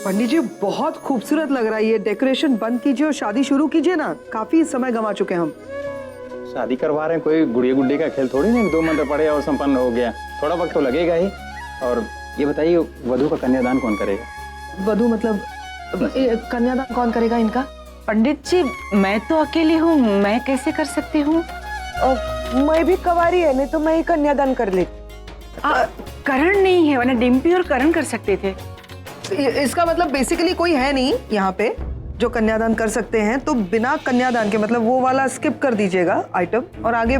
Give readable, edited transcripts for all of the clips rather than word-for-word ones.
पंडित जी बहुत खूबसूरत लग रहा है ये डेकोरेशन। बंद कीजिए और शादी शुरू कीजिए ना, काफी समय गंवा चुके हैं हम। शादी करवा रहे हैं, कोई गुड़िया गुड्डी का खेल थोड़ी नहीं, 2 मंत्र पढ़े और संपन्न हो गया। थोड़ा वक्त तो लगेगा ही। और ये बताइए, वधू का कन्यादान कौन करेगा? वधू मतलब कन्यादान कौन करेगा इनका? पंडित जी मैं तो अकेली हूँ, मैं कैसे कर सकती हूँ? मैं भी कवारी है, नहीं तो मैं ही कन्यादान कर लेती। करण नहीं है, वरना डिम्पी और करण कर सकते थे। इसका मतलब बेसिकली कोई है नहीं यहाँ पे जो कन्यादान कर सकते हैं, तो बिना कन्यादान के मतलब वो वाला स्किप कर दीजिएगा आइटम और आगे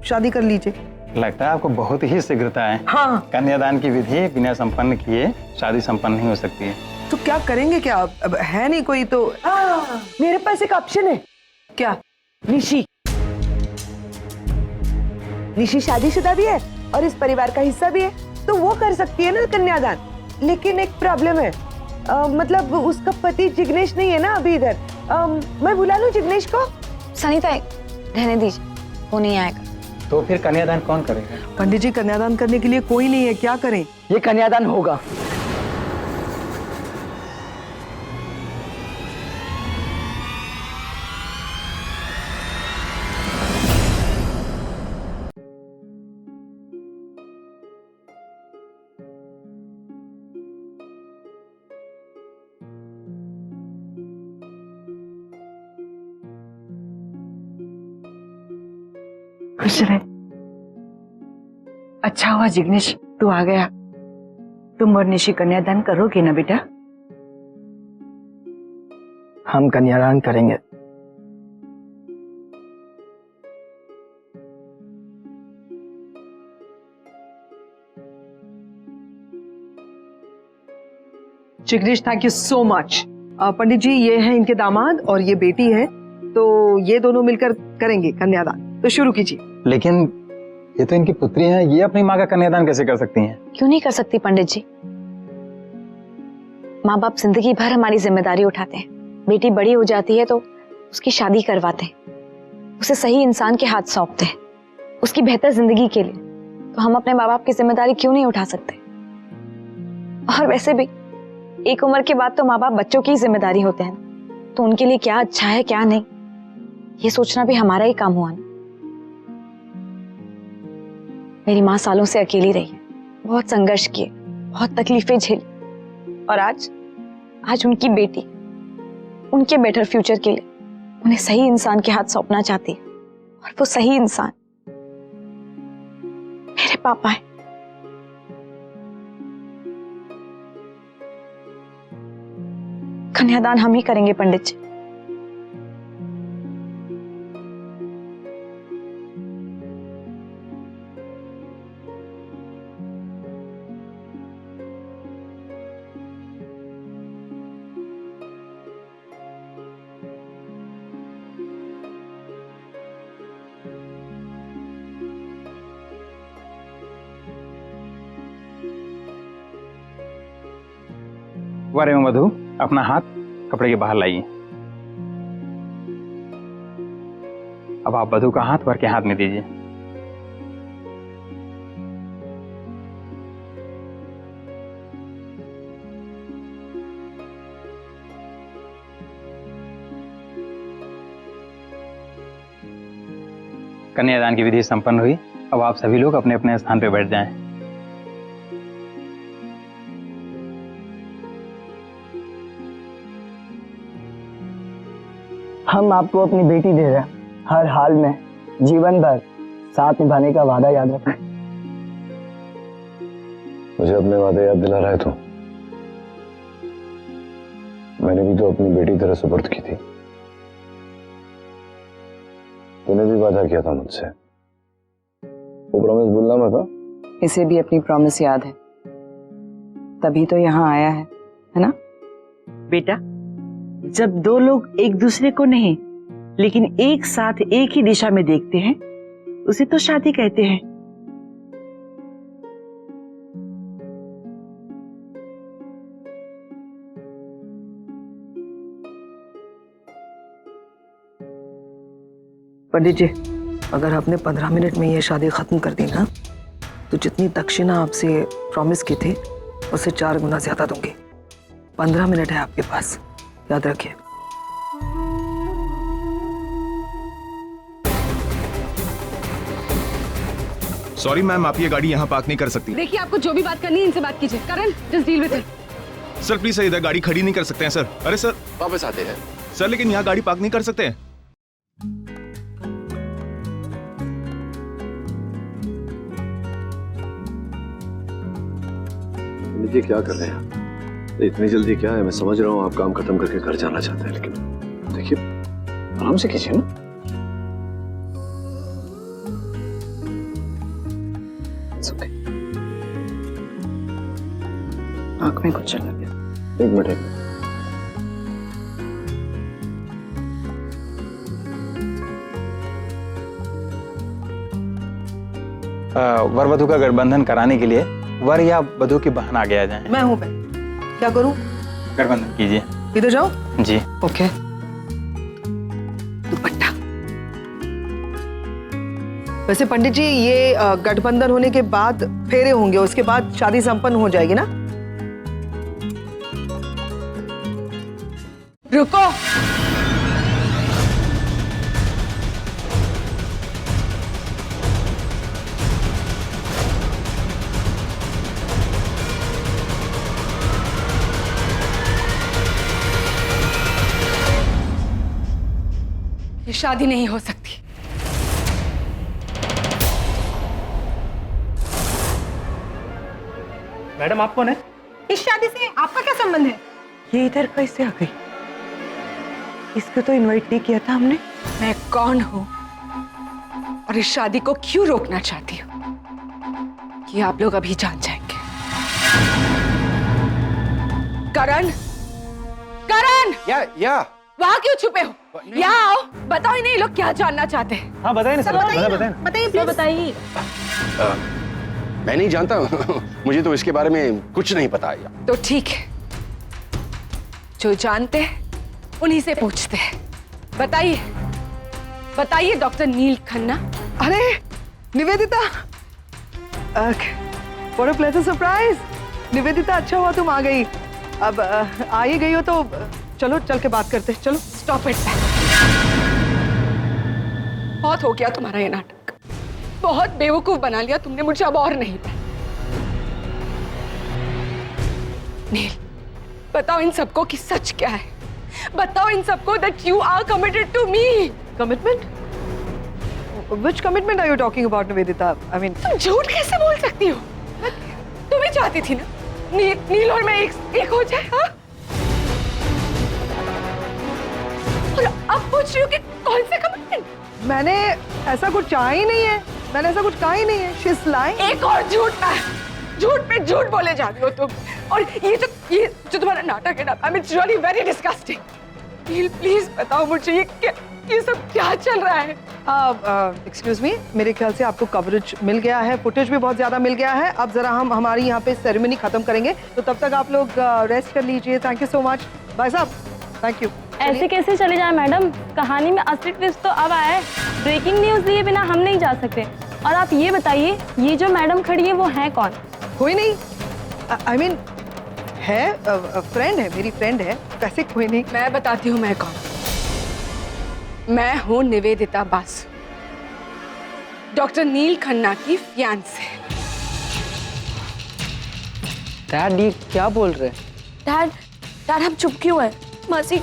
शादी कर लीजिए। लगता है आपको बहुत ही शीघ्रता है। हाँ, कन्यादान की विधि बिना संपन्न किए शादी संपन्न नहीं हो सकती है। तो क्या करेंगे? क्या अब है नहीं कोई तो? मेरे पास एक ऑप्शन है। क्या? निशी। निशी शादीशुदा भी है और इस परिवार का हिस्सा भी है, तो वो कर सकती है ना कन्यादान। लेकिन एक प्रॉब्लम है, मतलब उसका पति जिग्नेश नहीं है ना अभी इधर। मैं बुला लूं जिग्नेश को? सनीता रहने दीजिए, वो नहीं आएगा। तो फिर कन्यादान कौन करेगा? पंडित जी कन्यादान करने के लिए कोई नहीं है, क्या करें? ये कन्यादान होगा। खुश रहे। अच्छा हुआ जिग्नेश तू आ गया। तुम और निशी कन्यादान करोगे ना बेटा? हम कन्यादान करेंगे। Jignesh thank you so much. Pandit ji ये है इनके दामाद और ये बेटी है, तो ये दोनों मिलकर करेंगे कन्यादान। तो शुरू कीजिए। लेकिन ये तो इनकी पुत्री है, ये अपनी माँ का कन्यादान कैसे कर सकती हैं? क्यों नहीं कर सकती पंडित जी? माँ बाप जिंदगी भर हमारी जिम्मेदारी उठाते हैं। बेटी बड़ी हो जाती है तो उसकी शादी करवाते हैं, उसे सही इंसान के हाथ सौंपते हैं, उसकी बेहतर जिंदगी के लिए। तो हम अपने माँ बाप की जिम्मेदारी क्यों नहीं उठा सकते? और वैसे भी एक उम्र के बाद तो माँ बाप बच्चों की जिम्मेदारी होते हैं, तो उनके लिए क्या अच्छा है क्या नहीं, ये सोचना भी हमारा ही काम हुआ ना। मेरी माँ सालों से अकेली रही है, बहुत संघर्ष किए, बहुत तकलीफें झेली, और आज उनकी बेटी उनके बेटर फ्यूचर के लिए उन्हें सही इंसान के हाथ सौंपना चाहती है, और वो सही इंसान मेरे पापा है। कन्यादान हम ही करेंगे पंडित जी। वर एवं वधू अपना हाथ कपड़े के बाहर लाइए। अब आप वधू का हाथ वर के हाथ में दीजिए। कन्यादान की विधि संपन्न हुई। अब आप सभी लोग अपने अपने स्थान पर बैठ जाएं। हम आपको अपनी बेटी दे रहे हैं, हर हाल में जीवन भर साथ निभाने का वादा याद रखना। मुझे अपने वादे याद दिला रहा है तो मैंने भी तो अपनी बेटी तरह सुपुर्द की थी। तूने भी वादा किया था मुझसे, वो प्रॉमिस भूलना मत। था इसे भी अपनी प्रॉमिस याद है, तभी तो यहाँ आया है ना? बेटा जब दो लोग एक दूसरे को नहीं लेकिन एक साथ एक ही दिशा में देखते हैं उसे तो शादी कहते हैं। पंडित जी अगर आपने 15 मिनट में ये शादी खत्म कर दी ना, तो जितनी दक्षिणा आपसे प्रॉमिस की थी उससे 4 गुना ज्यादा दूंगी। 15 मिनट है आपके पास, याद रखिए। सॉरी मैम, आप ये गाड़ी यहाँ पार्क नहीं कर सकती। देखिए, आपको जो भी बात करनी है इनसे बात कीजिए। Karan, just deal with it. Sir please sir, इधर गाड़ी खड़ी नहीं कर सकते हैं सर। अरे सर वापस आते हैं। सर, लेकिन यहाँ गाड़ी पार्क नहीं कर सकते हैं। ये क्या कर रहे हैं? इतनी जल्दी क्या है? मैं समझ रहा हूँ आप काम खत्म करके घर जाना चाहते हैं, लेकिन देखिए आराम से कीजिए ना। आँख में कुछ चला गया। एक मिनट। वर वधु का गठबंधन कराने के लिए वर या वधु की बहन आगे आ जाए। मैं हूं पे, क्या करूं? गठबंधन कीजिए। इधर जाओ। जी। ओके। दुपट्टा। वैसे पंडित जी, ये गठबंधन होने के बाद फेरे होंगे, उसके बाद शादी संपन्न हो जाएगी ना? रुको। ये शादी नहीं हो सकती। मैडम, आप कौन है? इस शादी से आपका क्या संबंध है? ये इधर कैसे आ गई? इसको तो इनवाइट नहीं किया था हमने। मैं कौन हूँ और इस शादी को क्यों रोकना चाहती हूँ, ये आप लोग अभी जान जाएंगे। करण, करण, या वहाँ क्यों छुपे हो? यहाँ आओ, बताओ इन्हें ये लोग क्या जानना चाहते हैं। हाँ बताइए ना सर, बताइए। बताइए प्लीज, बताइए। मैं नहीं जानता मुझे तो इसके बारे में कुछ नहीं पता है। तो ठीक है, जो जानते हैं उन्हीं से पूछते हैं। बताइए, बताइए डॉक्टर नील खन्ना। अरे Nivedita, what a pleasant surprise. Nivedita, अच्छा हुआ तुम आ गई। अब आ ही गई हो तो चलो चल के बात करते हैं। चलो। Stop it. बहुत हो गया तुम्हारा ये नाटक, बहुत बेवकूफ बना लिया तुमने मुझे, अब और नहीं। नील, बताओ इन सबको कि सच क्या है। बताओ इन सबको that you are committed to me. Commitment? Which commitment are you talking about, Nivedita? I mean, तुम झूठ कैसे बोल सकती हो? तुम ही चाहती थी ना नील और मैं एक हो जाए, हाँ? और अब पूछ रही हो कि कौन से कमिटमेंट? मैंने ऐसा कुछ चाहा ही नहीं है। मैंने ऐसा कुछ कहा ही नहीं है। She's lying. एक और झूठ पे झूठ बोले जा रही हो तुम। और ये जो तुम्हारा नाटक है ना, I mean, it's really very disgusting. Please बताओ मुझे ये सब क्या चल रहा है? एक्सक्यूज मी, मेरे ख्याल से आपको कवरेज मिल गया है, फुटेज भी बहुत ज्यादा मिल गया है। अब जरा हम हमारी यहाँ पे सेरेमनी खत्म करेंगे, तो तब तक आप लोग रेस्ट कर लीजिए। थैंक यू सो मच भाई साहब, थैंक यू। ऐसे कैसे चले जाए मैडम, कहानी में असली ट्विस्ट तो अब आया है। ब्रेकिंग न्यूज दिए बिना हम नहीं जा सकते। और आप ये बताइए, ये जो मैडम खड़ी है वो है कौन? कोई नहीं, आई मीन है, फ्रेंड है, मेरी फ्रेंड है, वैसे कोई नहीं। मैं बताती हूँ मैं कौन। मैं हूँ निवेदिता बासु, डॉक्टर नील खन्ना की फियांसे। डैड, ये क्या बोल रहे हैं? डैड हम चुप क्यों हैं? मासी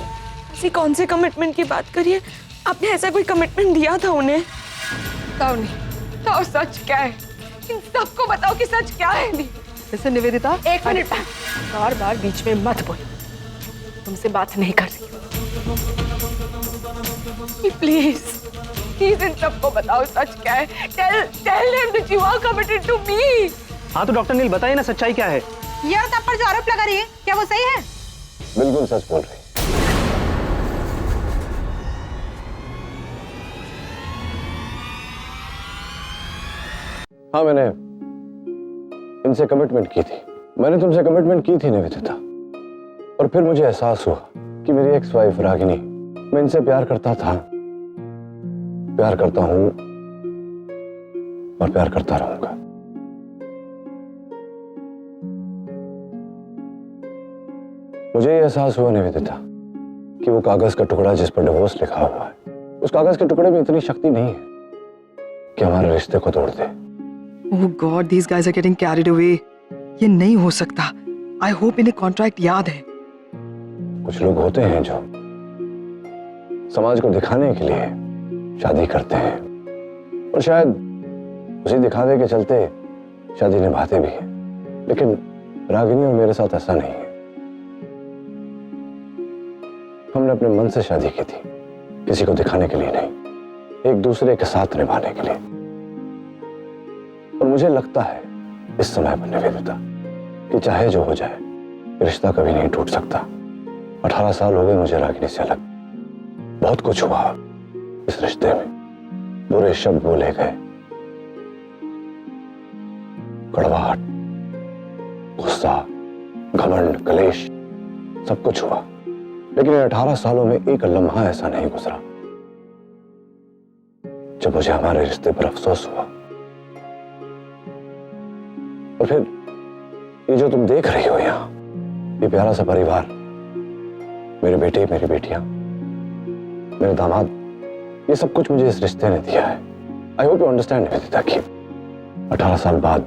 कौन से कमिटमेंट की बात करिए? आपने ऐसा कोई कमिटमेंट दिया था उन्हें? बताओ नहीं, बताओ सच क्या है? इन सबको बताओ कि सच क्या है। नहीं जैसे निवेदिता, एक मिनट, बार बार बीच में मत बोलो, तुमसे बात नहीं कर रही। प्लीज इन सबको बताओ सच क्या है। Tell them that you are committed to me. हाँ तो डॉक्टर नील, बताइए ना सच्चाई क्या है? ये आप पर जो आरोप लगा रही है, क्या वो सही है? बिल्कुल सच बोल रही। हाँ, मैंने इनसे कमिटमेंट की थी। मैंने तुमसे कमिटमेंट की थी निवेदिता, और फिर मुझे एहसास हुआ कि मेरी एक्स वाइफ रागिनी, मैं इनसे प्यार करता था, प्यार करता हूं और प्यार करता रहूंगा। मुझे ये एहसास हुआ निवेदिता कि वो कागज का टुकड़ा जिस पर डिवोर्स लिखा हुआ है, उस कागज के टुकड़े में इतनी शक्ति नहीं है कि हमारे रिश्ते को तोड़ दे। Oh God, these guys are getting carried away. ये नहीं हो सकता। I hope इन्हें कॉन्ट्रैक्ट याद है। कुछ लोग होते हैं जो समाज को दिखाने के लिए शादी करते हैं और शायद उसी दिखावे के चलते शादी निभाते भी हैं, लेकिन रागिनी और मेरे साथ ऐसा नहीं है। हमने अपने मन से शादी की थी, किसी को दिखाने के लिए नहीं, एक दूसरे के साथ निभाने के लिए। और मुझे लगता है इस समय पर निवेदिता कि चाहे जो हो जाए रिश्ता कभी नहीं टूट सकता। 18 साल हो गए मुझे रागिनी से अलग। बहुत कुछ हुआ इस रिश्ते में, बुरे शब्द बोले गए, कड़वाहट, गुस्सा, घमंड, कलेश, सब कुछ हुआ, लेकिन 18 सालों में एक लम्हा ऐसा नहीं गुजरा जब मुझे हमारे रिश्ते पर अफसोस हुआ। और फिर ये जो तुम देख रही हो यहाँ, ये प्यारा सा परिवार, मेरे बेटे, मेरी बेटियां, मेरे दामाद, ये सब कुछ मुझे इस रिश्ते ने दिया है। I hope you understand Nivedita कि 18 साल बाद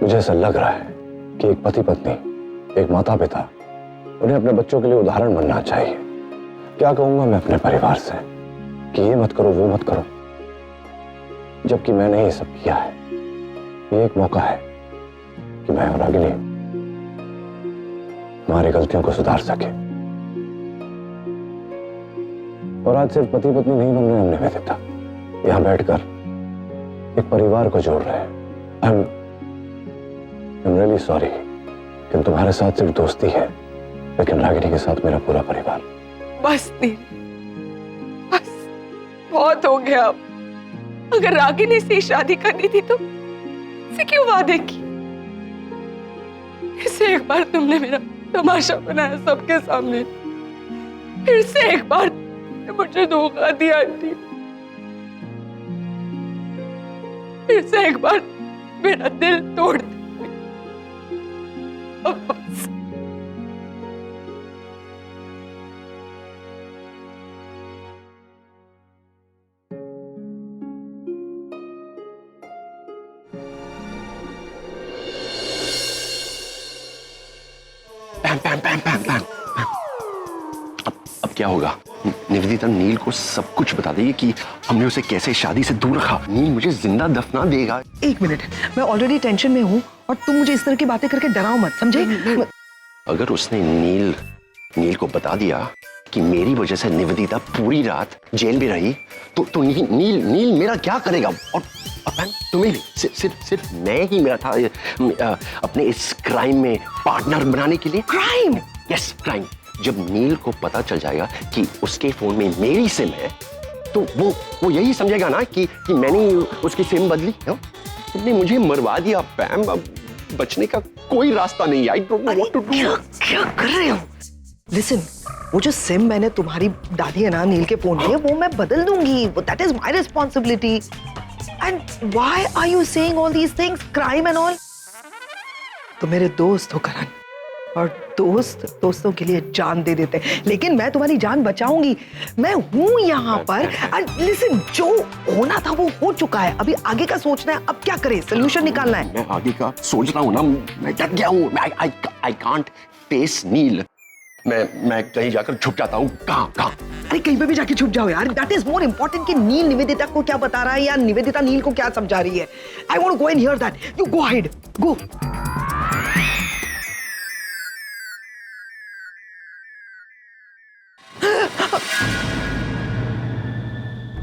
मुझे ऐसा लग रहा है कि एक पति पत्नी, एक माता पिता, उन्हें अपने बच्चों के लिए उदाहरण बनना चाहिए। क्या कहूंगा मैं अपने परिवार से कि ये मत करो, वो मत करो, जबकि मैंने ये सब किया है। ये एक मौका है कि मैं और रागिनी हमारी गलतियों को सुधार सके। और आज सिर्फ पति पत्नी नहीं बन रहे हम निवेदिता, यहां बैठकर एक परिवार को जोड़ रहे हैं। आई एम रियली सॉरी कि तुम्हारे साथ सिर्फ दोस्ती है, लेकिन रागिनी के साथ मेरा पूरा परिवार। बस नील, बस बहुत हो गया। अगर रागिनी से शादी करनी थी तो इसे क्यों वादे की? फिर से एक बार तुमने मेरा तमाशा बनाया सबके सामने। फिर से एक बार मुझे धोखा दिया आंटी। फिर से एक बार मेरा दिल तोड़ दिया। अब बस पैम पैम पैम पैम पैम। अब क्या होगा? निवेदिता नील को सब कुछ बता देगी कि हमने उसे कैसे शादी से दूर रखा। नील मुझे जिंदा दफना देगा। एक मिनट, मैं ऑलरेडी टेंशन में हूँ और तुम मुझे इस तरह की बातें करके डराओ मत, समझे? अगर उसने नील को बता दिया कि मेरी वजह से निवेदिता पूरी रात जेल में रही तो नील मेरा क्या करेगा? और तुम्हें भी सिर्फ मैं ही मेरा था अपने इस क्राइम में पार्टनर बनाने के लिए। क्राइम? Yes, crime. जब नील को पता चल जाएगा कि उसके फोन में मेरी सिम है तो वो यही समझेगा ना कि मैंने उसकी सिम बदली। तुमने मुझे मरवा दिया पैम, अब बचने का कोई रास्ता नहीं। I don't know what to do. क्या कर रहे हो? लिसन, वो जो सिम मैंने तुम्हारी डाली है ना नील के फोन में, वो मैं बदल दूंगी। That is my responsibility. And why are you saying all these things, crime and all? तो मेरे दोस्त हो करण, और दोस्तों के लिए जान दे देते हैं, लेकिन मैं तुम्हारी जान बचाऊंगी। मैं हूं यहाँ पर। लिसन, जो होना था वो हो चुका है, अभी आगे का सोचना है। अब क्या करें, सोल्यूशन निकालना है। मैं आगे का सोच रहा हूँ ना, मैं डर गया हूँ। आई कांट फेस नील। मैं कहीं जाकर छुप जाता हूँ। कहाँ? अरे कहीं पे भी जाके छुप जाओ यार। दैट इज मोर इम्पोर्टेंट कि नील निवेदिता को क्या बता रहा है या निवेदिता नील को क्या समझा रही है। I want to go and hear that. You go hide, go.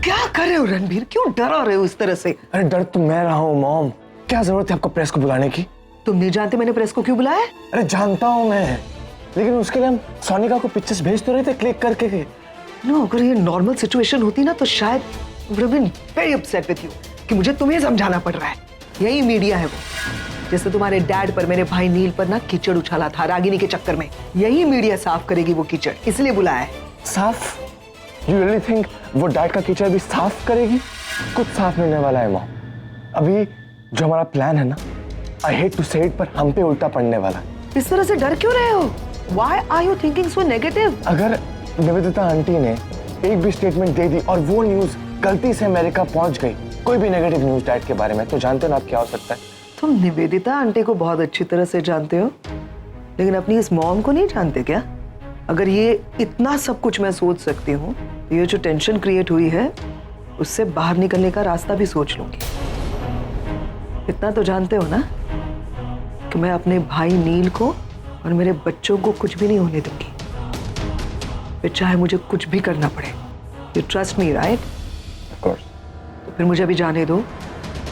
क्या कर रहे हो रणबीर? क्यों डरा रहे हो इस तरह से? अरे डर तो मैं रहा हूँ मॉम। क्या जरूरत है आपको प्रेस को बुलाने की? तुम नहीं जानते मैंने प्रेस को क्यों बुलाया? अरे जानता हूँ मैं, लेकिन उसके लिए हम सोनिका को पिक्चर्स भेज तो रहे थे क्लिक करके। नो, अगर ये नॉर्मल सिचुएशन होती ना तो शायद would have been very upset with you कि मुझे तुम्हें समझाना पड़ रहा है। यही मीडिया है वो, जैसे तुम्हारे डैड पर, मेरे भाई नील पर ना कीचड़ उछाला था रागिनी के चक्कर में। यही मीडिया साफ करेगी वो कीचड़, इसलिए बुलाया है। साफ? You really think वो डैड का कीचड़ भी साफ करेगी? कुछ साफ नहीं होने वाला है मॉम। अभी जो हमारा प्लान है ना, I hate to say it, पर हम पे उल्टा पड़ने वाला है। इस तरह से डर क्यों रहे हो? Why are you thinking so negative? अगर निवेदिता आंटी ने एक भी स्टेटमेंट दे दी और वो न्यूज गलती से अमेरिका पहुंच गई, कोई भी नेगेटिव न्यूज डैड के बारे में, तो जानते हो ना आप क्या हो सकता है? तुम निवेदिता आंटी को बहुत अच्छी तरह से जानते हो, लेकिन अपनी इस मॉम को नहीं जानते क्या? अगर ये इतना सब कुछ मैं सोच सकती हूँ, तो ये जो टेंशन क्रिएट हुई है उससे बाहर निकलने का रास्ता भी सोच लूंगी। इतना तो जानते हो ना कि मैं अपने भाई नील को और मेरे बच्चों को कुछ भी नहीं होने दूंगी, फिर चाहे मुझे कुछ भी करना पड़े। You trust me right? Of course. तो फिर मुझे अभी जाने दो,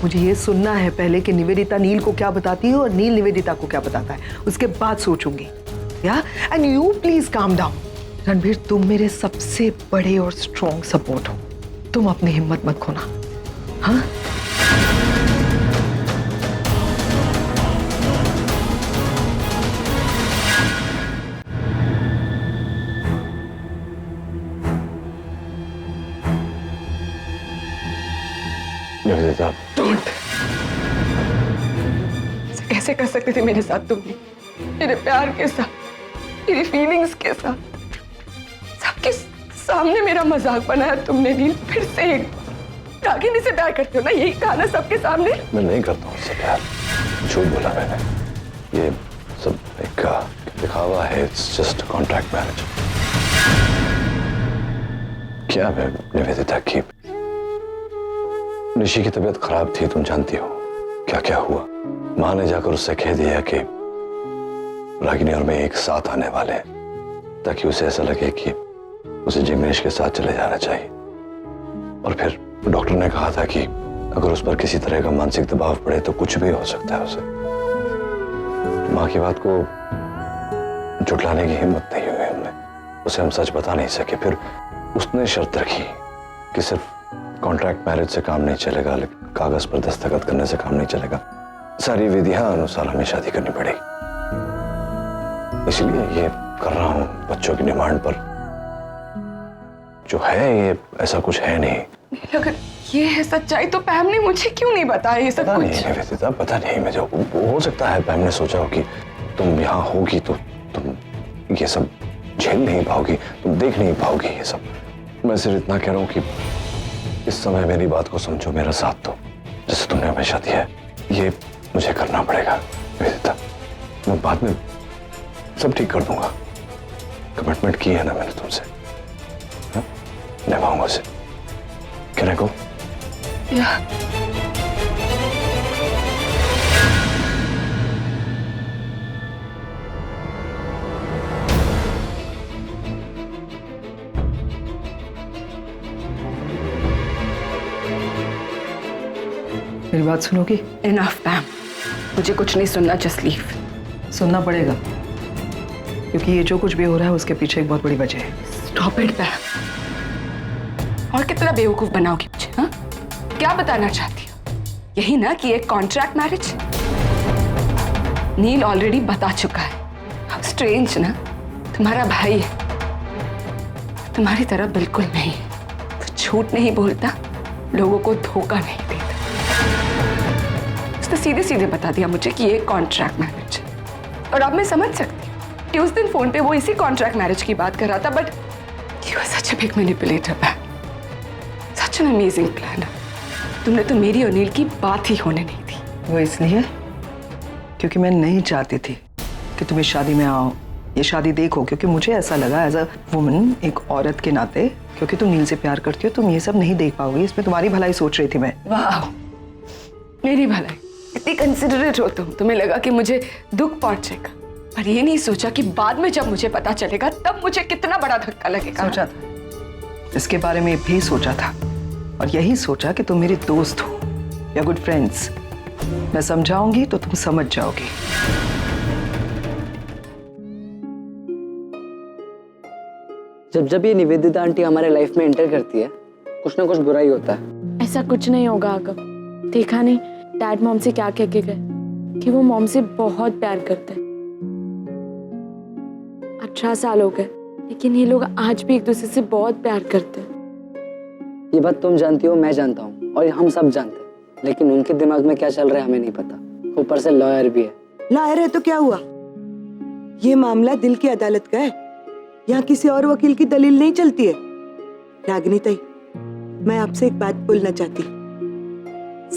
मुझे ये सुनना है पहले कि निवेदिता नील को क्या बताती है और नील निवेदिता को क्या बताता है, उसके बाद सोचूंगी। या and you please calm down. Ranbir, तुम मेरे सबसे बड़े और स्ट्रॉन्ग सपोर्ट हो, तुम अपनी हिम्मत मत खोना। हाँ, निवेदिता, कैसे कर सकती थी मेरे साथ तुम? मेरे प्यार के साथ, मेरी फीलिंग्स के साथ, सबके सामने मेरा मजाक बनाया तुमने नील। फिर से रागिनी से प्यार करते हो ना, यही कहा ना सबके सामने? मैं नहीं करता हूँ उससे प्यार, झूठ बोला मैंने। ये सब एक दिखावा है, इट्स जस्ट कॉन्ट्रैक्ट मैरिज। क्या है निवेदिता की, निशी की तबीयत खराब थी, तुम जानती हो क्या क्या हुआ। माँ ने जाकर उससे कह दिया कि रागिनी और मैं एक साथ आने वाले हैं, ताकि उसे ऐसा लगे कि उसे जिग्नेश के साथ चले जाना चाहिए। और फिर डॉक्टर ने कहा था कि अगर उस पर किसी तरह का मानसिक दबाव पड़े तो कुछ भी हो सकता है उसे। माँ की बात को झुठलाने की हिम्मत नहीं हुई हमने, उसे हम सच बता नहीं सके। फिर उसने शर्त रखी कि सिर्फ कॉन्ट्रैक्ट मैरिज से काम नहीं चलेगा, लेकिन कागज पर दस्तखत करने से काम नहीं चलेगा, सारी विधियां अनुसार हमें शादी करनी पड़ेगी। इसलिए ये कर रहा हूं बच्चों की डिमांड पर। जो है ये ऐसा कुछ है नहीं। अगर ये है सच्चाई तो पैम ने मुझे क्यों नहीं बताया ये सब पता कुछ? नहीं निवेदिता, पता नहीं। मुझे हो सकता है पैम ने सोचा हो कि तुम यहाँ होगी तो तुम ये सब झेल नहीं पाओगी, तुम देख नहीं पाओगी ये सब। मैं सिर्फ इतना कह रहा हूँ कि इस समय मेरी बात को समझो, मेरा साथ दो, जैसे तुमने हमेशा दिया है। ये मुझे करना पड़ेगा निवेदिता, मैं बाद में सब ठीक कर दूंगा। कमिटमेंट की है ना मैंने तुमसे, निभाऊंगा उसे। Can I go? Yeah. मेरी बात सुनोगी? Enough, पैम, मुझे कुछ नहीं सुनना, जस्ट लीव। सुनना पड़ेगा, क्योंकि ये जो कुछ भी हो रहा है उसके पीछे एक बहुत बड़ी वजह है। Stop it, पैम। और कितना बेवकूफ बनाओगी मुझे? हाँ, क्या बताना चाहती हो? यही ना कि एक कॉन्ट्रैक्ट मैरिज? नील ऑलरेडी बता चुका है। How strange ना, तुम्हारा भाई है, तुम्हारी तरह बिल्कुल नहीं है। वो झूठ नहीं बोलता, लोगों को धोखा नहीं देता। उसने सीधे सीधे बता दिया मुझे कि ये कॉन्ट्रैक्ट मैरिज है। और अब मैं समझ सकती हूँ कि उस दिन फोन पे वो इसी कॉन्ट्रैक्ट मैरिज की बात कर रहा था, but he was such a big manipulator, man. Such an amazing plan. तुमने तो मेरी और नील की बात ही होने नहीं दी। वो इसलिए क्योंकि मैं नहीं चाहती थी कि तुम इस शादी में आओ, ये शादी देखो, क्योंकि मुझे ऐसा लगा एज अ वुमन, एक औरत के नाते, क्योंकि तुम नील से प्यार करती हो, तुम ये सब नहीं देख पाओगी। इसमें तुम्हारी भलाई सोच रही थी मैं। वाह, मेरी भलाई, इतनी कंसिडरेट हो तुम। तुम्हें लगा कि मुझे दुख पहुंचेगा, पर ये नहीं सोचा कि बाद में जब मुझे पता चलेगा तब मुझे कितना बड़ा धक्का लगेगा। सोचा था, इसके बारे में भी सोचा था, और यही सोचा कि तुम मेरी दोस्त हो या गुड फ्रेंड्स। मैं समझाऊंगी तो तुम समझ जाओगी। जब जब ये निवेदिता आंटी हमारे लाइफ में एंटर करती है, कुछ ना कुछ बुरा ही होता है। ऐसा कुछ नहीं होगा आगम, देखा नहीं डैड मॉम से क्या कह के गए कि वो मॉम से बहुत प्यार करते हैं। 18 साल हो गए, लेकिन ये लोग आज भी एक दूसरे से बहुत प्यार करते हैं। ये बात तुम जानती हो, मैं जानता हूँ, और हम सब जानते हैं, लेकिन उनके दिमाग में क्या चल रहा है हमें नहीं पता। ऊपर से लॉयर भी है। लॉयर है तो क्या हुआ? ये मामला दिल की अदालत का है, यहाँ किसी और वकील की दलील नहीं चलती है। रागिनी ताई, मैं आपसे एक बात बोलना चाहती।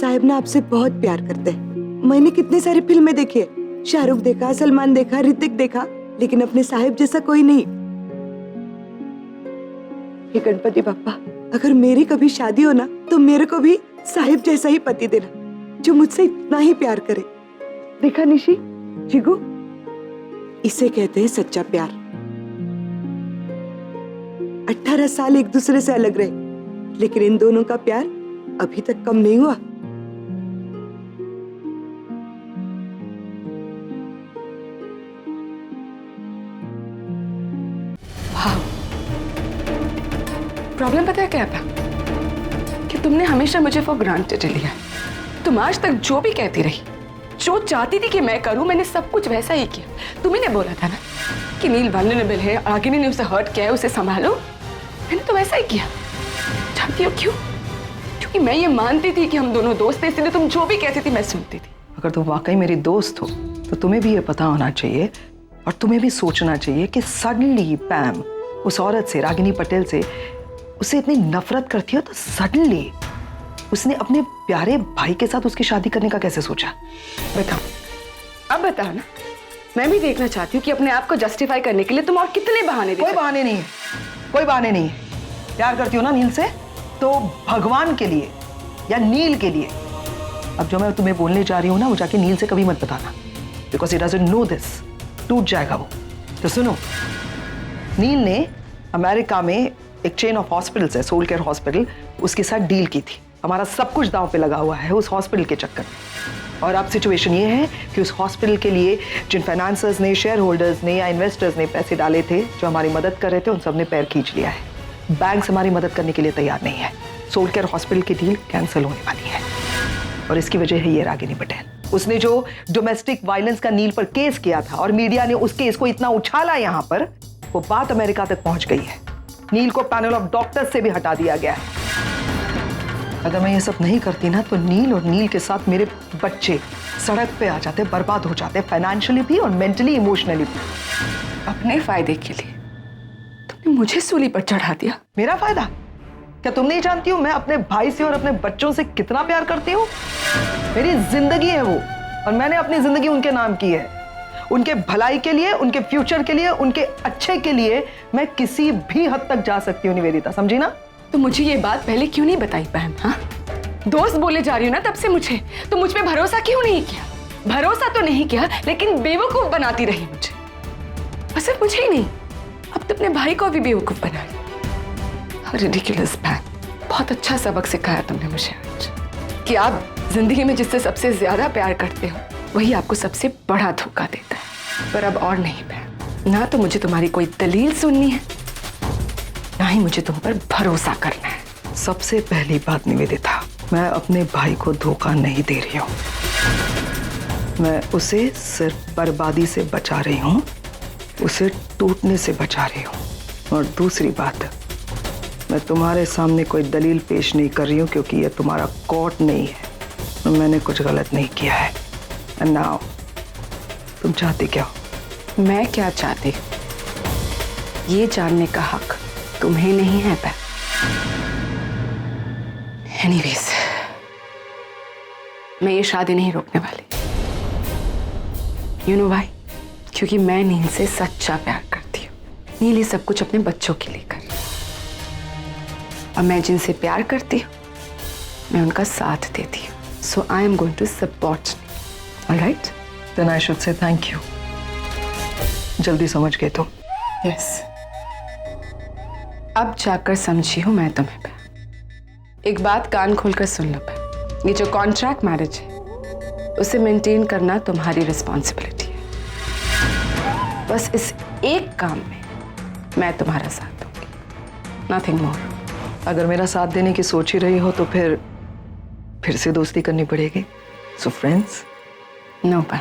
साहिब ना आपसे बहुत प्यार करते हैं। मैंने कितने सारी फिल्में देखी है, शाहरुख देखा, सलमान देखा, ऋतिक देखा, लेकिन अपने साहिब जैसा कोई नहीं। हे गणपति बप्पा, अगर मेरी कभी शादी हो ना तो मेरे को भी साहिब जैसा ही पति देना, जो मुझसे इतना ही प्यार करे। देखा निशी, जिगू, इसे कहते हैं सच्चा प्यार। 18 साल एक दूसरे से अलग रहे, लेकिन इन दोनों का प्यार अभी तक कम नहीं हुआ। प्रॉब्लम पता है क्या था? कि तुमने हमेशा मुझे फॉर ग्रांटेड लिया। तुम आज तक जो भी कहती रही, जो चाहती थी कि मैं करूं, मैंने सब कुछ वैसा ही किया। तुम्ही ने बोला था ना कि नील वल्नरेबल है, रागिनी ने उसे हर्ट किया है, उसे संभालो। मैंने तो वैसा ही किया। जानती हो क्यों? क्योंकि मैं ये मानती थी कि हम दोनों दोस्त थे, इसलिए तुम जो भी कहती थी मैं सुनती थी। अगर तुम वाकई मेरी दोस्त हो तो तुम्हें भी ये पता होना चाहिए और तुम्हें भी सोचना चाहिए कि सडनली पैम उस औरत से, रागिनी पटेल से, उसे इतनी नफरत करती हो तो सडनली उसने अपने प्यारे भाई के साथ उसकी शादी करने का कैसे सोचा? बताओ, अब बताओ ना। मैं भी देखना चाहती हूँ कि अपने आप को जस्टिफाई करने के लिए तुम और कितने बहाने दे। कोई बहाने नहीं है, कोई बहाने नहीं है। प्यार करती हो ना नील से तो भगवान के लिए या नील के लिए। अब जो मैं तुम्हें बोलने जा रही हूँ ना, वो जाके नील से कभी मत बताना, because he doesn't know this. टूट जाएगा वो। तो सुनो, नील ने अमेरिका में एक चेन ऑफ हॉस्पिटल्स है, सोल केयर हॉस्पिटल, उसके साथ डील की थी। हमारा सब कुछ दांव पे लगा हुआ है उस हॉस्पिटल के चक्कर में। और अब सिचुएशन ये है कि उस हॉस्पिटल के लिए जिन फाइनेंसर्स ने, शेयर होल्डर्स ने या इन्वेस्टर्स ने पैसे डाले थे, जो हमारी मदद कर रहे थे, उन सब ने पैर खींच लिया है। बैंक हमारी मदद करने के लिए तैयार नहीं है। सोल केयर हॉस्पिटल की डील कैंसिल होने वाली है और इसकी वजह है ये रागिनी पटेल। उसने जो डोमेस्टिक वायलेंस का नील पर केस किया था और मीडिया ने उस केस को इतना उछाला यहाँ पर, वो बात अमेरिका तक पहुंच गई है। नील को पैनल ऑफ डॉक्टर्स से भी हटा दिया गया है। अगर मैं ये सब नहीं करती ना तो नील और नील के साथ मेरे बच्चे सड़क पे आ जाते, बर्बाद हो जाते, फाइनेंशियली भी और मेंटली, इमोशनली भी। अपने फायदे के लिए तुमने मुझे सूली पर चढ़ा दिया। मेरा फायदा? क्या तुम नहीं जानती हो मैं अपने भाई से और अपने बच्चों से कितना प्यार करती हूँ? मेरी जिंदगी है वो, और मैंने अपनी जिंदगी उनके नाम की है। उनके भलाई के लिए, उनके फ्यूचर के लिए, उनके अच्छे के लिए मैं किसी भी हद तक जा सकती हूँ निवेदिता, समझी ना? तो मुझे ये बात पहले क्यों नहीं बताई बहन? हाँ, दोस्त बोले जा रही हो ना तब से मुझे, तो मुझ पे भरोसा क्यों नहीं किया? भरोसा तो नहीं किया, लेकिन बेवकूफ बनाती रही मुझे। और सिर्फ मुझे ही नहीं, अब तो अपने भाई को भी बेवकूफ बना लिया। रिडिकुलस बहन, बहुत अच्छा सबक सिखाया तुमने मुझे आज, कि आप जिंदगी में जिससे सबसे ज्यादा प्यार करते हो वही आपको सबसे बड़ा धोखा देता है। पर अब और नहीं बहन, ना तो मुझे तुम्हारी कोई दलील सुननी है, ना ही मुझे तुम पर भरोसा करना है। सबसे पहली बात निवेदिता, मैं अपने भाई को धोखा नहीं दे रही हूँ। मैं उसे सिर्फ बर्बादी से बचा रही हूँ, उसे टूटने से बचा रही हूँ। और दूसरी बात, मैं तुम्हारे सामने कोई दलील पेश नहीं कर रही हूँ, क्योंकि ये तुम्हारा कोर्ट नहीं है और मैंने कुछ गलत नहीं किया है। एंड नाउ तुम चाहती क्या हो? मैं क्या चाहती, ये जानने का हक तुम्हें नहीं है पर। एनीवेज, मैं ये शादी नहीं रोकने वाली। You know why? क्योंकि मैं नील से सच्चा प्यार करती हूँ। नील ये सब कुछ अपने बच्चों के लिए कर रही है, और मैं जिनसे प्यार करती हूँ मैं उनका साथ देती हूँ। So I am going to support. Alright? Then I should say thank you. जल्दी समझ गए तुम? यस, अब जाकर समझी हूँ मैं तुम्हें पे। एक बात कान खोलकर सुन लो पे, ये जो कॉन्ट्रैक्ट मैरिज है उसे मेंटेन करना तुम्हारी रिस्पॉन्सिबिलिटी है। बस इस एक काम में मैं तुम्हारा साथ दूंगी, नथिंग मोर। अगर मेरा साथ देने की सोच ही रही हो तो फिर से दोस्ती करनी पड़ेगी। So friends? नो बहन,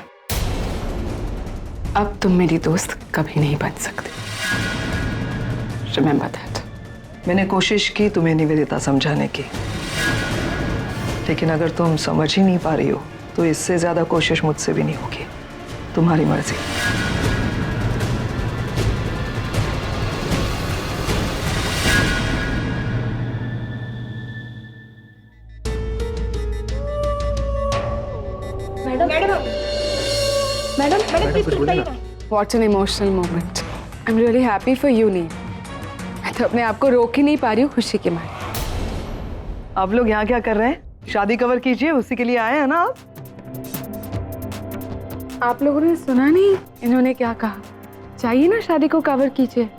अब तुम मेरी दोस्त कभी नहीं बन सकते। Remember that. मैंने कोशिश की तुम्हें निवेदिता समझाने की, लेकिन अगर तुम समझ ही नहीं पा रही हो तो इससे ज्यादा कोशिश मुझसे भी नहीं होगी। तुम्हारी मर्जी। मैडम मैडम प्लीज बताइए ना। What an emotional moment. I'm really happy for you, नील। मैं तो अपने आप को रोक ही नहीं पा रही हूँ खुशी के मारे। आप लोग यहाँ क्या कर रहे हैं? शादी कवर कीजिए, उसी के लिए आए हैं ना आप? आप लोगों ने सुना नहीं इन्होंने क्या कहा? चाहिए ना शादी को कवर कीजिए।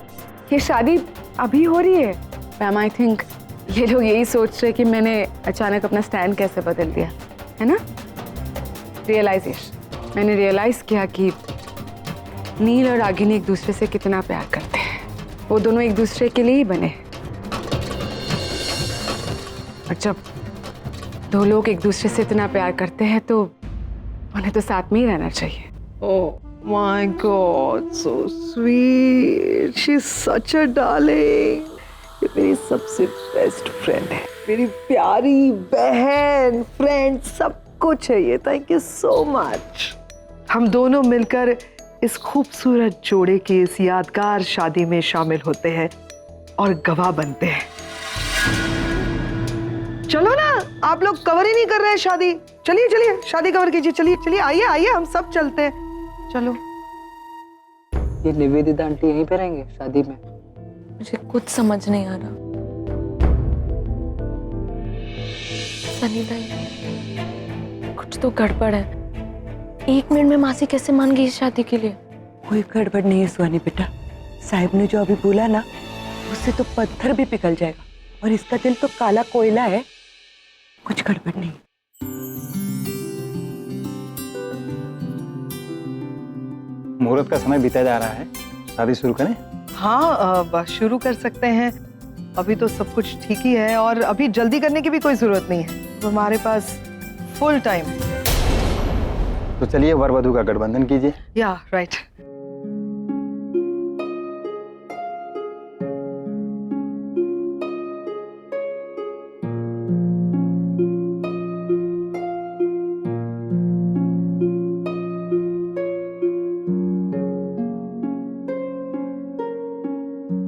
ये शादी अभी हो रही है। मैम आई थिंक ये लोग यही सोच रहे कि मैंने अचानक अपना स्टैंड कैसे बदल दिया, है ना? रियलाइजेशन। मैंने रियलाइज किया कि नील और रागिनी एक दूसरे से कितना प्यार करते हैं। वो दोनों एक दूसरे के लिए ही बने। और जब दो लोग एक दूसरे से इतना प्यार करते हैं तो उन्हें तो साथ में ही रहना चाहिए। Oh my God, so sweet. She's such a darling. ये मेरी सबसे बेस्ट फ्रेंड है, मेरी प्यारी बहन, फ्रेंड, सब कुछ है ये। Thank you so much. हम दोनों मिलकर इस खूबसूरत जोड़े की इस यादगार शादी में शामिल होते हैं और गवाह बनते हैं। चलो ना, आप लोग कवर ही नहीं कर रहे हैं शादी। चलिए चलिए शादी कवर कीजिए। चलिए चलिए, आइए आइए, हम सब चलते हैं। चलो। ये निवेदिता आंटी यहीं पे रहेंगे शादी में? मुझे कुछ समझ नहीं आ रहा। सनी भाई, कुछ तो गड़बड़ है। 1 मिनट में मासी कैसे मान गई इस शादी के लिए? कोई गड़बड़ नहीं है सुहानी बेटा। साहिब ने जो अभी बोला ना, उससे तो पत्थर भी पिघल जाएगा। और इसका दिल तो काला कोयला है। कुछ गड़बड़ नहीं। मुहूर्त का समय बीता जा रहा है, शादी शुरू करें? हाँ, बस शुरू कर सकते हैं। अभी तो सब कुछ ठीक ही है और अभी जल्दी करने की भी कोई जरूरत नहीं है। तो हमारे पास फुल टाइम। तो चलिए वर वधू का गठबंधन कीजिए। या राइट।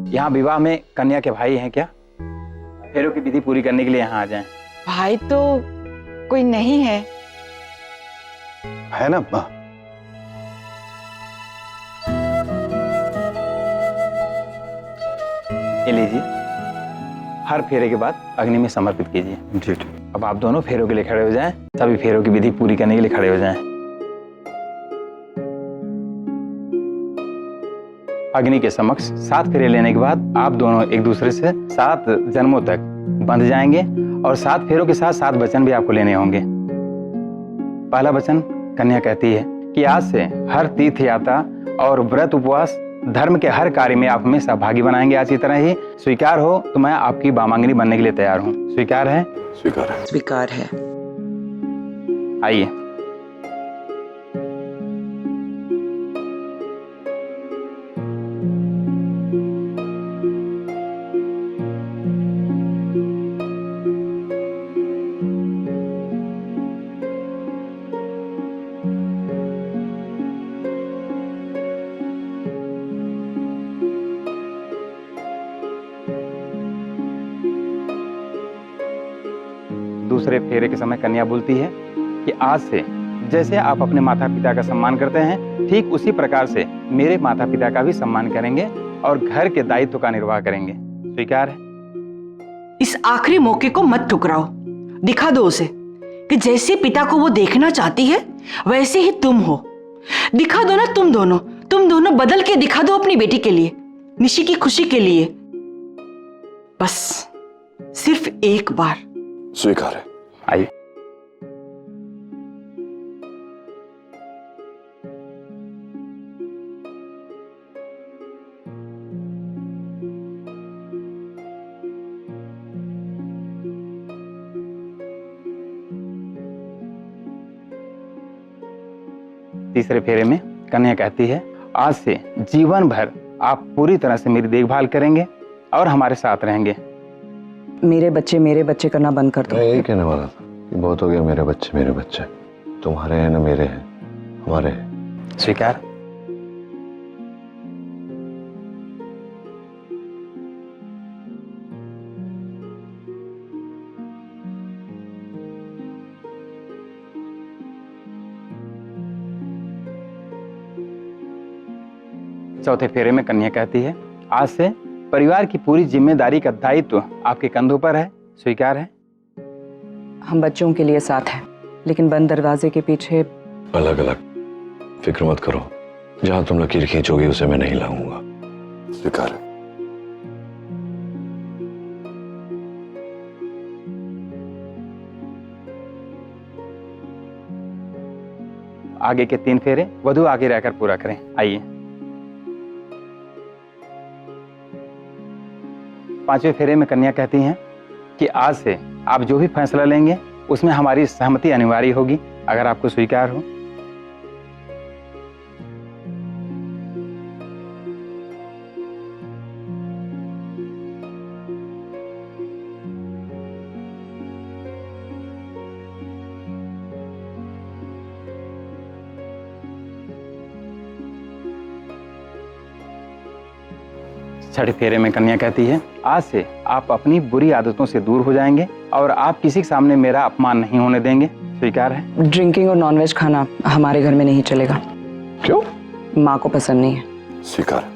यहाँ विवाह में कन्या के भाई हैं क्या? फेरों की विधि पूरी करने के लिए यहाँ आ जाएं। भाई तो कोई नहीं है। है ना? ये लीजिए, हर फेरे के बाद अग्नि में समर्पित कीजिए। जी ठीक। अब आप दोनों फेरों के लिए खड़े हो जाएं। सभी फेरों की विधि पूरी करने के लिए खड़े हो जाएं। अग्नि के समक्ष 7 फेरे लेने के बाद आप दोनों एक दूसरे से 7 जन्मों तक बंध जाएंगे और 7 फेरों के साथ 7 वचन भी आपको लेने होंगे। पहला वचन, कन्या कहती है कि आज से हर तीर्थ यात्रा और व्रत उपवास धर्म के हर कार्य में आप हमें सहभागी बनाएंगे। आज की तरह ही स्वीकार हो तो मैं आपकी वामांगनी बनने के लिए तैयार हूँ। स्वीकार है? स्वीकार है। स्वीकार है। आइए। दूसरे फेरे के समय कन्या बोलती है कि आज से जैसे आप अपने माता पिता का सम्मान करते हैं, ठीक उसी प्रकार से मेरे माता पिता का भी सम्मान करेंगे और घर के दायित्व का निर्वाह करेंगे। स्वीकार है? इस आखिरी मौके को मत ठुकराओ। दिखा दो उसे कि जैसे पिता को वो देखना चाहती है वैसे ही तुम हो। दिखा दो ना, तुम दोनों बदल के दिखा दो अपनी बेटी के लिए, निशी की खुशी के लिए। बस सिर्फ एक बार। स्वीकार है। आइए। तीसरे फेरे में कन्या कहती है, आज से जीवन भर आप पूरी तरह से मेरी देखभाल करेंगे और हमारे साथ रहेंगे। मेरे बच्चे करना बंद कर दो। मैं यही कहने वाला था कि बहुत हो गया मेरे बच्चे। तुम्हारे हैं ना मेरे हैं, हमारे हैं। स्वीकार? चौथे फेरे में कन्या कहती है, आज से परिवार की पूरी जिम्मेदारी का दायित्व आपके कंधों पर है, स्वीकार है? हम बच्चों के लिए साथ हैं, लेकिन बंद दरवाजे के पीछे अलग अलग। फिक्र मत करो, जहां तुम लकीर खींचोगे उसे मैं नहीं लाऊंगा। स्वीकार है। आगे के 3 फेरे वधु आगे रहकर पूरा करें। आइए। 5वें फेरे में कन्या कहती हैं कि आज से आप जो भी फैसला लेंगे उसमें हमारी सहमति अनिवार्य होगी, अगर आपको स्वीकार हो। छठे फेरे में कन्या कहती है, आज से आप अपनी बुरी आदतों से दूर हो जाएंगे और आप किसी के सामने मेरा अपमान नहीं होने देंगे, स्वीकार है? ड्रिंकिंग और नॉनवेज खाना हमारे घर में नहीं चलेगा। क्यों? माँ को पसंद नहीं है। स्वीकार है।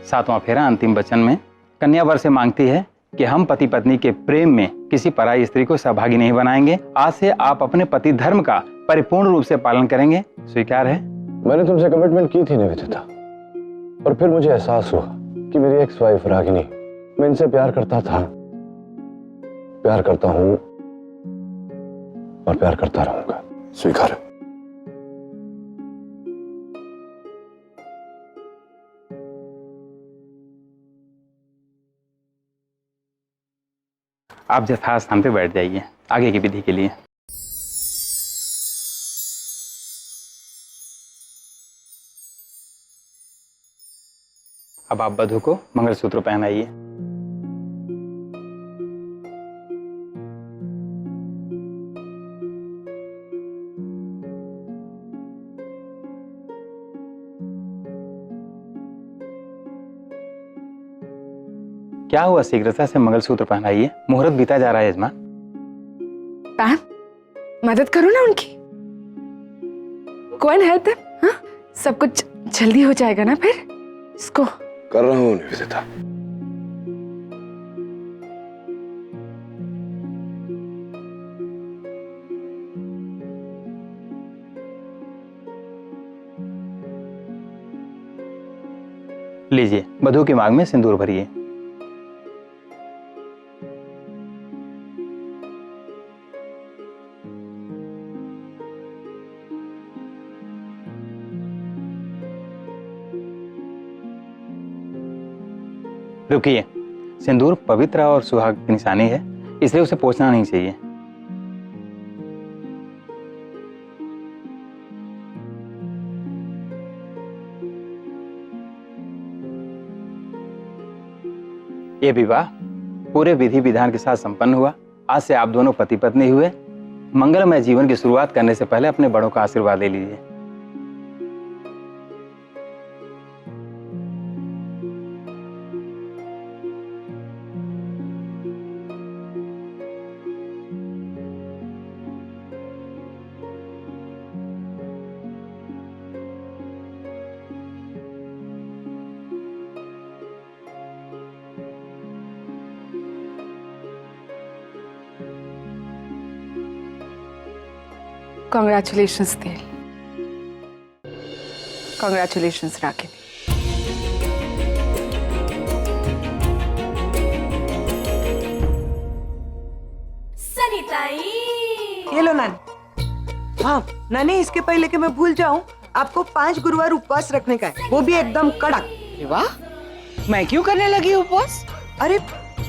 सातवां फेरा अंतिम वचन में कन्या वर से मांगती है कि हम पति पत्नी के प्रेम में किसी पराई स्त्री को सहभागी नहीं बनाएंगे। आज से आप अपने पति धर्म का परिपूर्ण रूप से पालन करेंगे, स्वीकार है? मैंने तुमसे कमिटमेंट की थी निवेदिता, और फिर मुझे एहसास हुआ कि मेरी एक्स वाइफ रागिनी, मैं इनसे प्यार करता था, प्यार करता हूं और प्यार करता रहूंगा। स्वीकार है। आप यथास्थान पे बैठ जाइए आगे की विधि के लिए। अब आप वधू को मंगलसूत्र पहनाइए। क्या हुआ, शीघ्रता से मंगलसूत्र पहनाइए, मुहूर्त बीता जा रहा है यजमान। पैम, मदद करो ना उनकी। कौन हेल्प है? हाँ, सब कुछ जल्दी हो जाएगा ना फिर। इसको कर रहा हूं निवेदिता। लीजिए, वधू की मांग में सिंदूर भरिए। रुकिए, सिंदूर पवित्र और सुहाग की निशानी है, इसलिए उसे पोंछना नहीं चाहिए। ये विवाह पूरे विधि विधान के साथ संपन्न हुआ। आज से आप दोनों पति पत्नी हुए। मंगलमय जीवन की शुरुआत करने से पहले अपने बड़ों का आशीर्वाद ले लीजिए। Congratulations, Dil. Congratulations, Rakini. ये लो नानी। हाँ नानी, इसके पहले कि मैं भूल जाऊं, आपको 5 गुरुवार उपवास रखने का है, वो भी एकदम कड़क। वाह, मैं क्यों करने लगी उपवास? अरे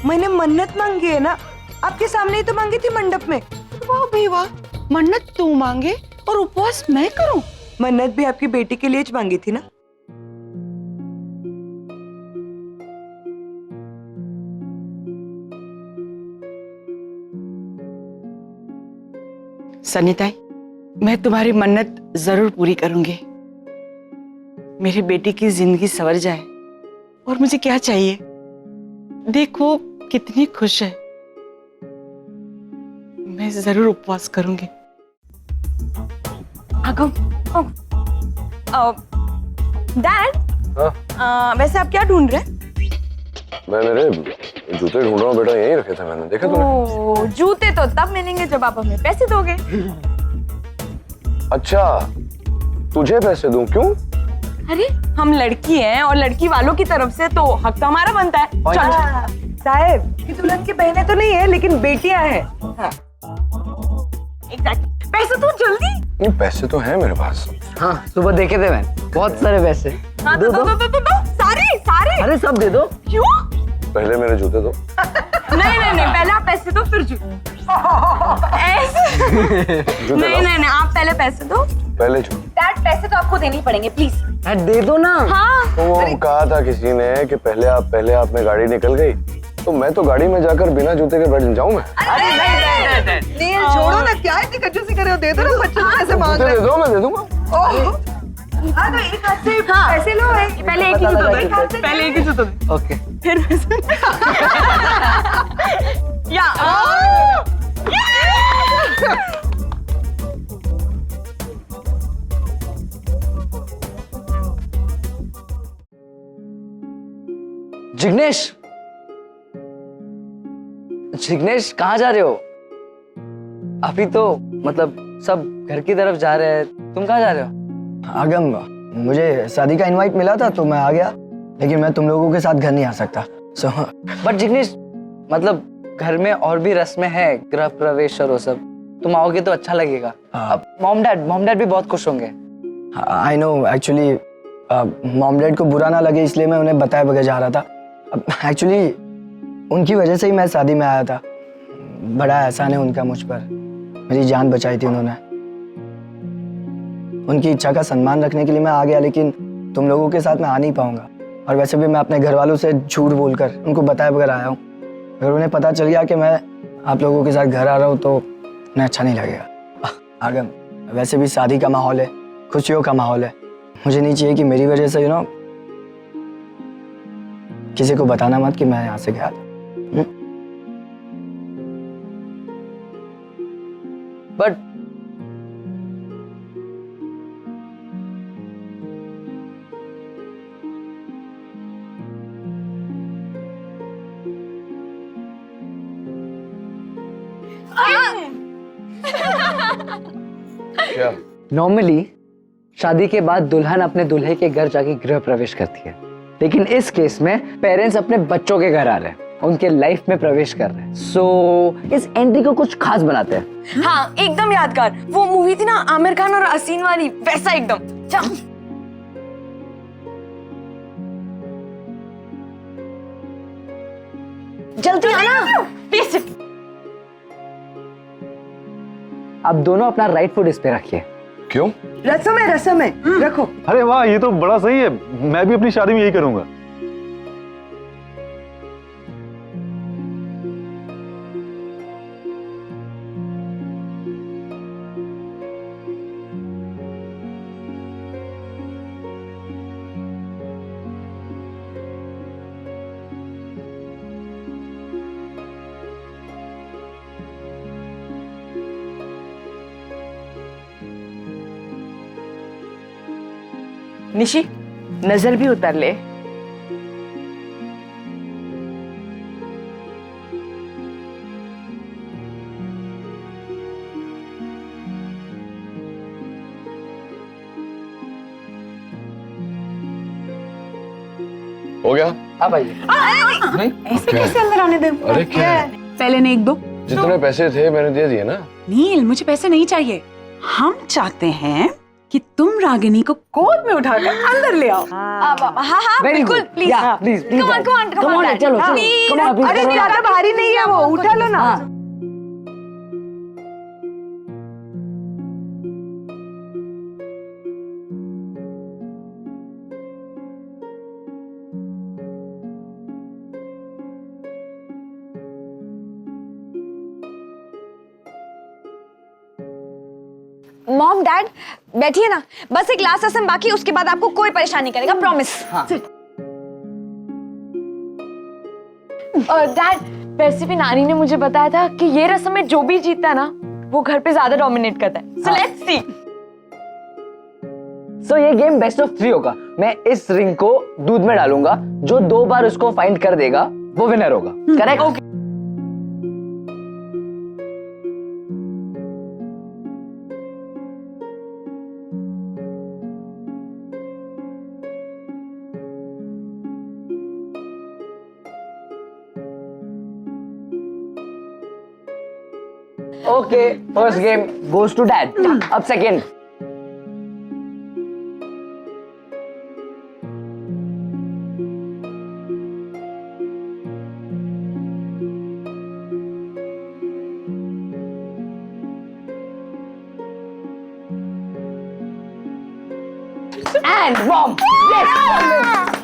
मैंने मन्नत मांगी है ना, आपके सामने ही तो मांगी थी मंडप में। वाह भाई वाह, मन्नत तू मांगे और उपवास मैं करूं? मन्नत भी आपकी बेटी के लिए ज मांगी थी ना। सनिताई, मैं तुम्हारी मन्नत जरूर पूरी करूंगी। मेरी बेटी की जिंदगी संवर जाए। और मुझे क्या चाहिए? देखो कितनी खुश है। मैं जरूर उपवास करूंगी। डैड, हाँ? वैसे आप क्या ढूंढ रहे हैं? मैं मेरे जूते ढूंढ रहा हूँ बेटा, यहीं रखे थे मैंने, देखा तूने? ओ, जूते तो तब मिलेंगे जब आप हमें पैसे दोगे। अच्छा, तुझे पैसे दूं? क्यों? अरे हम लड़की हैं और लड़की वालों की तरफ से तो हक तो हमारा बनता है। चलो साहब, ये दुल्हन की बहनें तो नहीं है लेकिन बेटियां हैं। एग्जैक्ट। पैसे तो जल्दी। नहीं, पैसे तो हैं मेरे पास। हाँ, सुबह देखे थे मैंने, बहुत सारे पैसे। हाँ, दो सारे सारे। अरे सब दे दो। क्यों? पहले मेरे जूते दो। नहीं, पहले आप पैसे दो फिर जूते। ऐसे जूते लाओ। नहीं, आप पहले पैसे दो। पहले जूते। डैड, पैसे तो आपको देने ही पड़ेंगे प्लीज। दे दो ना। हाँ। तो वो कहा था किसी ने कि पहले आप में गाड़ी निकल गई, तो मैं तो गाड़ी में जाकर बिना जूते के बैठ जाऊं मैं। अरे नहीं, नील छोड़ो ना, क्या इतनी कंजूसी कर रहे हो? दे दो ना, बच्चे तो पैसे मांग जूते रहे दे दो, मैं दे दूंगा। हाँ तो एक हाथ से पैसे लो। पहले एक ही जूता दो। पहले एक ही जूता दो। ओके। फिर या जिग्नेश, जिग्नेश कहाँ जा रहे हो? अभी तो मतलब सब घर की तरफ जा रहे हैं, तुम कहाँ जा रहे हो? आगम, मुझे शादी का इनवाइट मिला था तो मैं आ गया, लेकिन मैं तुम लोगों के साथ घर नहीं आ सकता। बट जिग्नेश, मतलब घर में और भी रस्में हैं, गृह प्रवेश और वो सब, तुम आओगे तो अच्छा लगेगा। अब मॉम डैड भी बहुत खुश होंगे। I know, actually mom dad को बुरा ना लगे इसलिए मैं उन्हें बताए बगैर जा रहा था। एक्चुअली उनकी वजह से ही मैं शादी में आया था। बड़ा एहसान है उनका मुझ पर, मेरी जान बचाई थी उन्होंने। उनकी इच्छा का सम्मान रखने के लिए मैं आ गया, लेकिन तुम लोगों के साथ मैं आ नहीं पाऊंगा। और वैसे भी मैं अपने घर वालों से झूठ बोलकर उनको बताए बगैर आया हूँ। अगर उन्हें पता चल गया कि मैं आप लोगों के साथ घर आ रहा हूँ तो उन्हें अच्छा नहीं लगेगा। आगम, वैसे भी शादी का माहौल है, खुशियों का माहौल है। मुझे नहीं चाहिए कि मेरी वजह से किसी को बताना मत कि मैं यहाँ से गया था। बट क्या? नॉर्मली शादी के बाद दुल्हन अपने दूल्हे के घर जाके गृह प्रवेश करती है, लेकिन इस केस में पेरेंट्स अपने बच्चों के घर आ रहे हैं, उनके लाइफ में प्रवेश कर रहे हैं। सो इस एंट्री को कुछ खास बनाते हैं। हाँ, एकदम यादगार। वो मूवी थी ना आमिर खान और असीन वाली, वैसा एकदम। जल्दी आना प्लीज। आप दोनों अपना राइट फुट इस पे रखिए। क्यों? रसम है रखो। अरे वाह, ये तो बड़ा सही है। मैं भी अपनी शादी में यही करूंगा। निशी, नजर भी उतार ले। हो गया? आप आइए। ऐसे कैसे अंदर आने दे? अरे क्या है? पहले ने एक दो। जितने पैसे थे मैंने दे दिए ना। नील, मुझे पैसे नहीं चाहिए। हम चाहते हैं कि तुम रागिनी को गोद में उठाकर अंदर ले आओ। हाँ, बिल्कुल, please. Please Come on, come on, come on, Dad. चलो Please. come on, please, अरे come on. ज्यादा भारी नहीं है वो, उठा लो ना। मॉम डैड बैठिए ना, बस एक लास्ट रस्म बाकी, उसके बाद आपको कोई परेशान नहीं करेगा, प्रॉमिस। डैड वैसे भी नानी ने मुझे बताया था कि ये रस्म में जो भी जीतता है ना वो घर पे ज्यादा डोमिनेट करता है। So let's see. सो ये गेम बेस्ट ऑफ 3 होगा। मैं इस रिंग को दूध में डालूंगा, जो 2 बार उसको फाइंड कर देगा वो विनर होगा। Correct? Okay, first game goes to dad. अब सेकंड। And mom, yes!